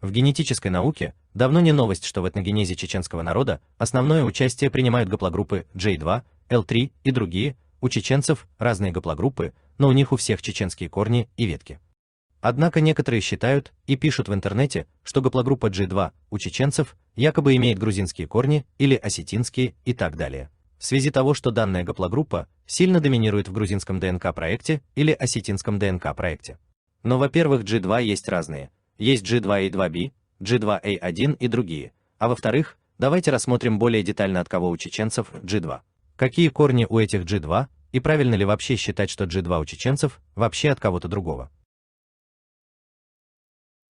В генетической науке давно не новость, что в этногенезе чеченского народа основное участие принимают гаплогруппы J2, L3 и другие. У чеченцев разные гаплогруппы, но у них у всех чеченские корни и ветки. Однако некоторые считают и пишут в интернете, что гаплогруппа G2 у чеченцев якобы имеет грузинские корни или осетинские и так далее. В связи того, что данная гаплогруппа сильно доминирует в грузинском ДНК-проекте или осетинском ДНК-проекте. Но, во-первых, G2 есть разные. Есть G2A2B, G2A1 и другие. А во-вторых, давайте рассмотрим более детально, от кого у чеченцев G2. Какие корни у этих G2 и правильно ли вообще считать, что G2 у чеченцев вообще от кого-то другого.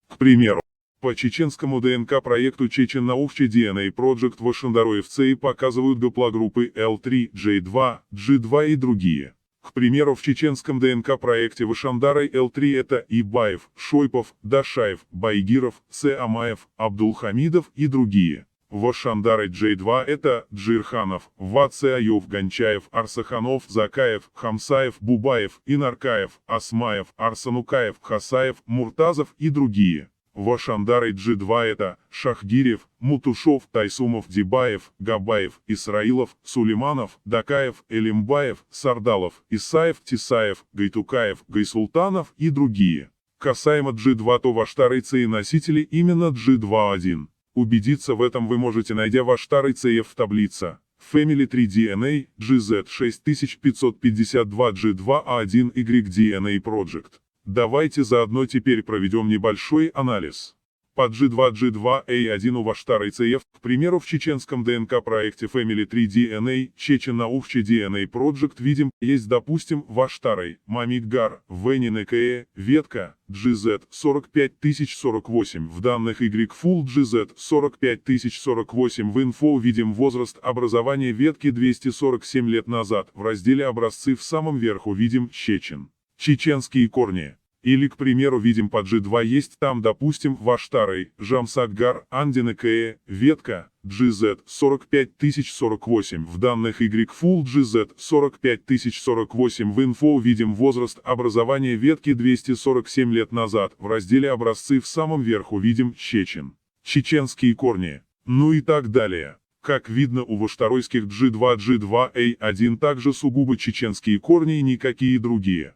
К примеру, по чеченскому ДНК-проекту Chechen Naufche DNA Project в Ашандароевце показывают гаплогруппы L3, J2, G2 и другие. К примеру, в чеченском ДНК-проекте в Ашандарой L3 это Ибаев, Шойпов, Дашаев, Байгиров, Амаев, Абдулхамидов и другие. В Ашандарой J2 это Джирханов, Вацеаев, Гончаев, Арсаханов, Закаев, Хамсаев, Бубаев, Инаркаев, Асмаев, Арсанукаев, Хасаев, Муртазов и другие. В Ашандарой G2 это Шахгирев, Мутушов, Тайсумов, Дибаев, Габаев, Исраилов, Сулейманов, Дакаев, Элимбаев, Сардалов, Исаев, Тисаев, Гайтукаев, Гайсултанов и другие. Касаемо G2, то в Аштарайце и носители именно G2.1. Убедиться в этом вы можете, найдя в Аштарайце в таблице Family 3 DNA, GZ6552 G2A1 Y DNA Project. Давайте заодно теперь проведем небольшой анализ. По G2 G2A1 у Ваштарайцев, к примеру, в чеченском ДНК-проекте Family 3 DNA, Chechen Naufche DNA Project видим, есть, допустим, Ваштарай, Мамидгар, Венинекее, ветка, GZ 45048, в данных Y-Full GZ 45048 в инфо видим возраст образования ветки 247 лет назад, в разделе образцы в самом верху видим Чечен. Чеченские корни. Или, к примеру, видим по G2 есть там, допустим, Ваштарай, Жамсаггар, Андинекее, ветка, GZ 45048, в данных Y-Full GZ 45048 в инфо видим возраст образования ветки 247 лет назад, в разделе образцы в самом верху видим Чечен. Чеченские корни. Ну и так далее. Как видно, у ваштаройских G2 G2A1 также сугубо чеченские корни и никакие другие.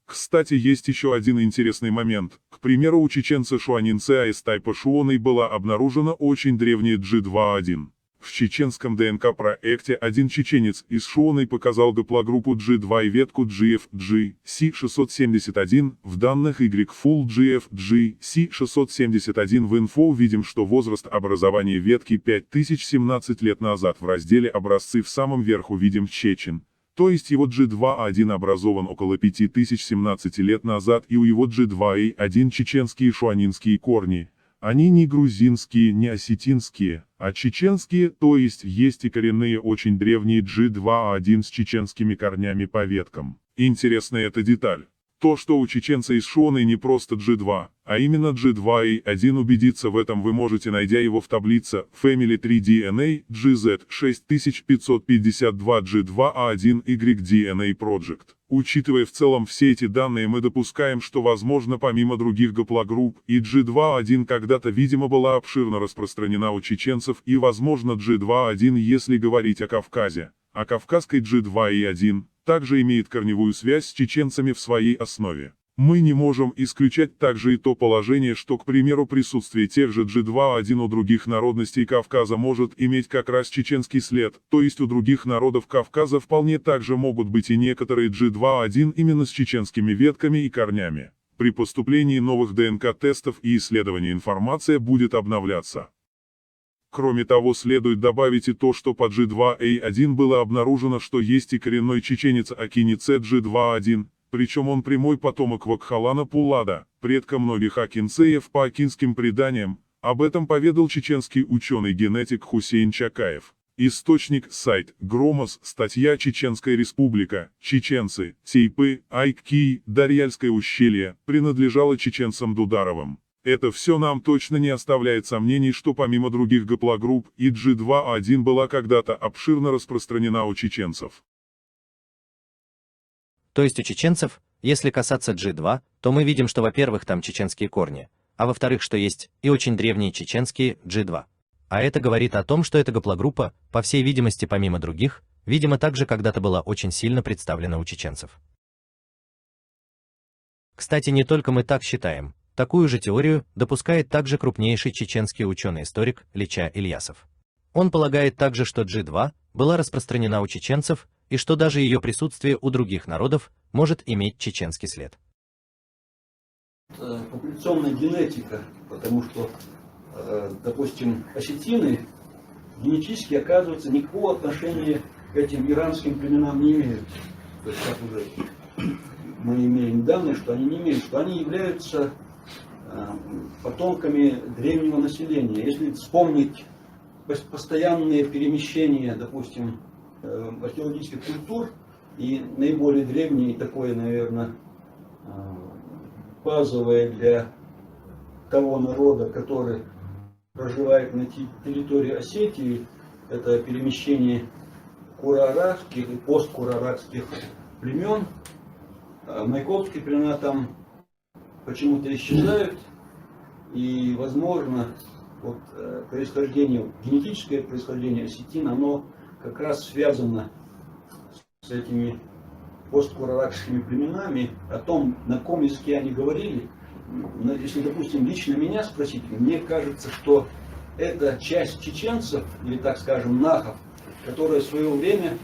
Кстати, есть еще один интересный момент. К примеру, у чеченца Шуанинце из тайпа Шуоной была обнаружена очень древняя G2A1. В чеченском ДНК-проекте один чеченец из Шуоной показал гаплогруппу G2 и ветку GFG C671, в данных Y-Full GFG C671 в инфо видим, что возраст образования ветки 5017 лет назад, в разделе образцы в самом верху видим Чечен. То есть его G2A1 образован около 5017 лет назад, и у его G2A1 чеченские шуанинские корни. Они не грузинские, не осетинские, а чеченские, то есть и коренные очень древние G2A1 с чеченскими корнями по веткам. Интересная эта деталь. То, что у чеченца из Шуоны не просто G2, а именно G2A1, убедиться в этом вы можете, найдя его в таблице Family 3 DNA, GZ 6552 G2A1 Y DNA Project. Учитывая в целом все эти данные, мы допускаем, что возможно помимо других гаплогрупп, и G2A1 когда-то видимо была обширно распространена у чеченцев, и возможно G2A1, если говорить о Кавказе, а кавказской G2A1 также имеет корневую связь с чеченцами в своей основе. Мы не можем исключать также и то положение, что, к примеру, присутствие тех же G2A1 у других народностей Кавказа может иметь как раз чеченский след, то есть у других народов Кавказа вполне также могут быть и некоторые G2A1 именно с чеченскими ветками и корнями. При поступлении новых ДНК-тестов и исследований информация будет обновляться. Кроме того, следует добавить и то, что по G2A1 было обнаружено, что есть и коренной чеченец Акинице G2A1, причем он прямой потомок Вакхалана Пулада, предка многих акинцеев по акинским преданиям. Об этом поведал чеченский ученый-генетик Хусейн Чакаев. Источник – сайт Громос, статья «Чеченская республика, чеченцы, Тейпы, Айкки, Дарьяльское ущелье» принадлежало чеченцам Дударовым. Это все нам точно не оставляет сомнений, что помимо других гаплогрупп, и G2A1 была когда-то обширно распространена у чеченцев. То есть у чеченцев, если касаться G2, то мы видим, что, во-первых, там чеченские корни, а во-вторых, что есть и очень древние чеченские G2. А это говорит о том, что эта гаплогруппа, по всей видимости, помимо других, видимо, также когда-то была очень сильно представлена у чеченцев. Кстати, не только мы так считаем. Такую же теорию допускает также крупнейший чеченский ученый-историк Лича Ильясов. Он полагает также, что G2 была распространена у чеченцев и что даже ее присутствие у других народов может иметь чеченский след. Популяционная генетика, потому что, допустим, осетины генетически, оказывается, никакого отношения к этим иранским племенам не имеют. То есть, как уже мы имеем данные, что они не имеют, что они являются потомками древнего населения. Если вспомнить постоянные перемещения, допустим, археологических культур, и наиболее древнее, такое, наверное, базовое для того народа, который проживает на территории Осетии, это перемещение кура-аракских и посткура-аракских племен. Майкопские племена там почему-то исчезают, и, возможно, вот, происхождение, генетическое происхождение осетин, оно как раз связано с этими посткураракскими племенами, о том, на каком языке они говорили. Если, допустим, лично меня спросить, мне кажется, что это часть чеченцев, или, так скажем, нахов, которая в свое время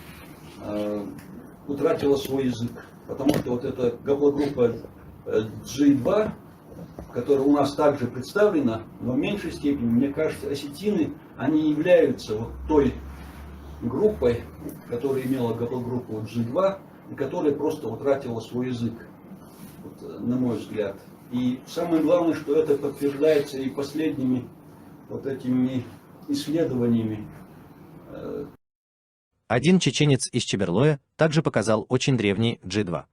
утратила свой язык. Потому что вот эта гаплогруппа G2, которая у нас также представлена, но в меньшей степени, мне кажется, осетины, они являются вот той группой, которая имела гаплогруппу G2, и которая просто утратила свой язык, вот, на мой взгляд. И самое главное, что это подтверждается и последними вот этими исследованиями. Один чеченец из Чеберлоя также показал очень древний G2.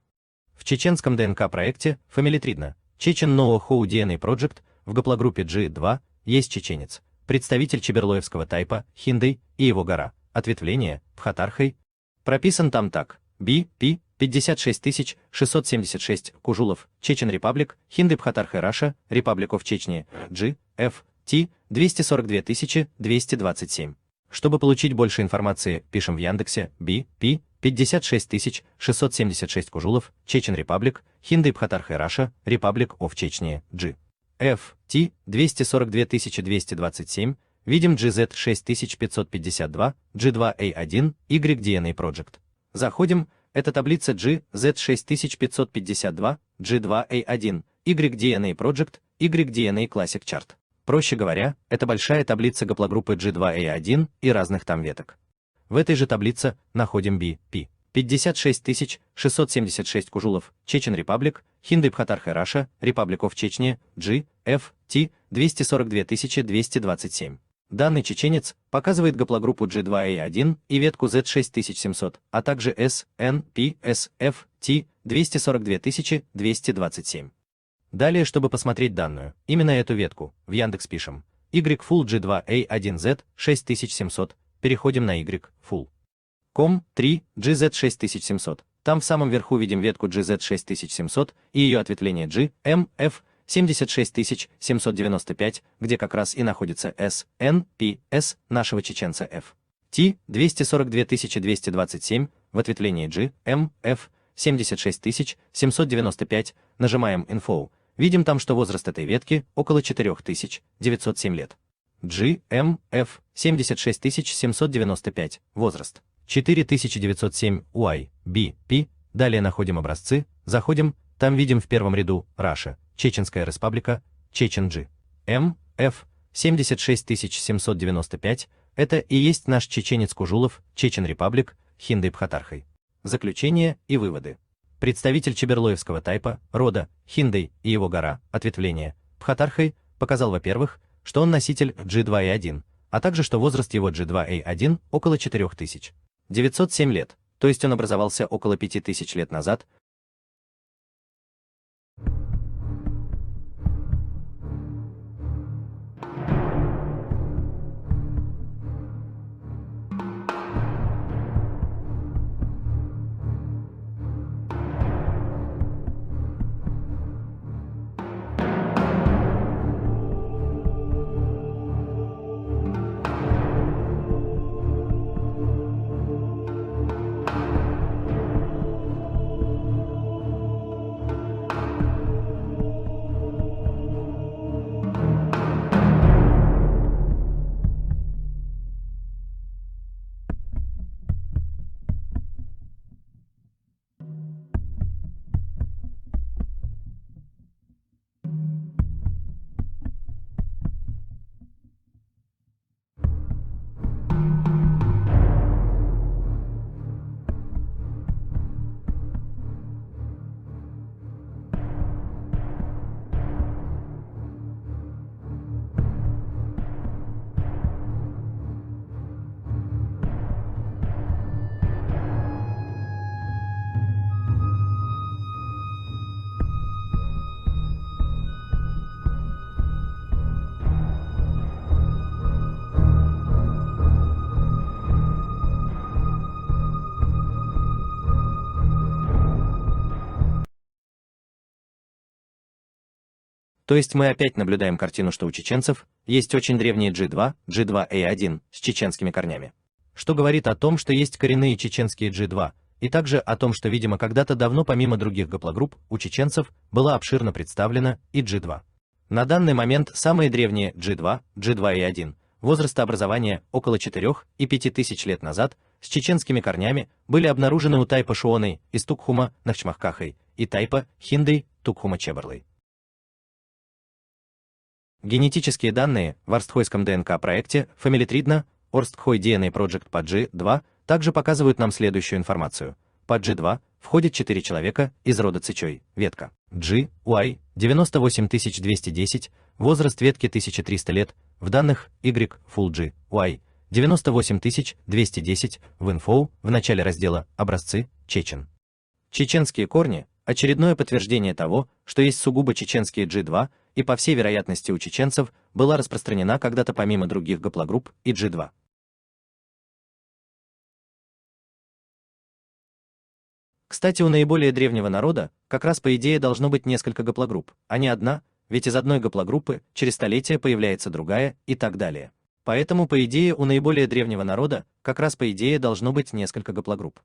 В чеченском ДНК-проекте Фамилитридна Chechen No How DNA Project в гаплогруппе G2 есть чеченец, представитель чеберлоевского тайпа Хиндей и его гора, ответвление Бхатархай. Прописан там так: BP 56676 Кужулов, Chechen Republic, Хинды Бхатархай Раша, Republic of Chechnya, GFT 242227. Чтобы получить больше информации, пишем в Яндексе BP 56676 Кужулов, Chechen Republic, Хинды Бхатархай Раша, Republic of Chechnya, GFT 242227, видим GZ6552, G2A1, YDNA Project. Заходим, это таблица GZ6552, G2A1, YDNA Project, YDNA Classic Chart. Проще говоря, это большая таблица гаплогруппы G2A1 и разных там веток. В этой же таблице находим BP 56676 Кужулов, Chechen Republic, Хинды Бхатархай Раша, Republic of Chechnya, GFT 242227. Данный чеченец показывает гаплогруппу G2A1 и ветку Z6700, а также SNPSFT 242227. Далее, чтобы посмотреть данную, именно эту ветку, в Яндекс пишем YFull G2A1Z 6700, переходим на YFull. COM3 GZ6700. Там в самом верху видим ветку GZ6700 и ее ответвление GMF 76795, где как раз и находится SNPS нашего чеченца F. T 242227 в ответвлении GMF 76795, нажимаем Info. Видим там, что возраст этой ветки около 4907 лет. GMF 76795, возраст 4907 YBP. Далее находим образцы, заходим, там видим в первом ряду Раша, Чеченская Республика, Chechen G. MF 76795, это и есть наш чеченец Кужулов, Chechen Republic, Хинды Бхатархай. Заключение и выводы. Представитель чеберлоевского тайпа, рода, Хиндей и его гора, ответвление, Бхатархай, показал, во-первых, что он носитель G2A1, а также что возраст его G2A1 около 4907 лет, то есть он образовался около 5000 лет назад. То есть мы опять наблюдаем картину, что у чеченцев есть очень древние G2, G2A1 с чеченскими корнями. Что говорит о том, что есть коренные чеченские G2, и также о том, что, видимо, когда-то давно помимо других гаплогрупп у чеченцев была обширно представлена и G2. На данный момент самые древние G2, G2A1, возраста образования около 4 и 5 тысяч лет назад, с чеченскими корнями, были обнаружены у Тайпа Шуоной из Тукхума Навчмахкахой и Тайпа Хиндой Тукхума Чебарлой. Генетические данные в Орстхойском ДНК-проекте FamilyTreeDNA Орстхой DNA Project по G2 также показывают нам следующую информацию. По G2 входит 4 человека из рода Цичой, ветка G, Y, 98210, возраст ветки 1300 лет, в данных Y, Full G, Y, 98210, в info, в начале раздела «Образцы», Чечен. Чеченские корни – очередное подтверждение того, что есть сугубо чеченские G2, и по всей вероятности у чеченцев была распространена когда-то помимо других гаплогрупп и G2. Кстати, у наиболее древнего народа как раз по идее должно быть несколько гаплогрупп, а не одна, ведь из одной гаплогруппы через столетия появляется другая и так далее. Поэтому по идее у наиболее древнего народа как раз по идее должно быть несколько гаплогрупп.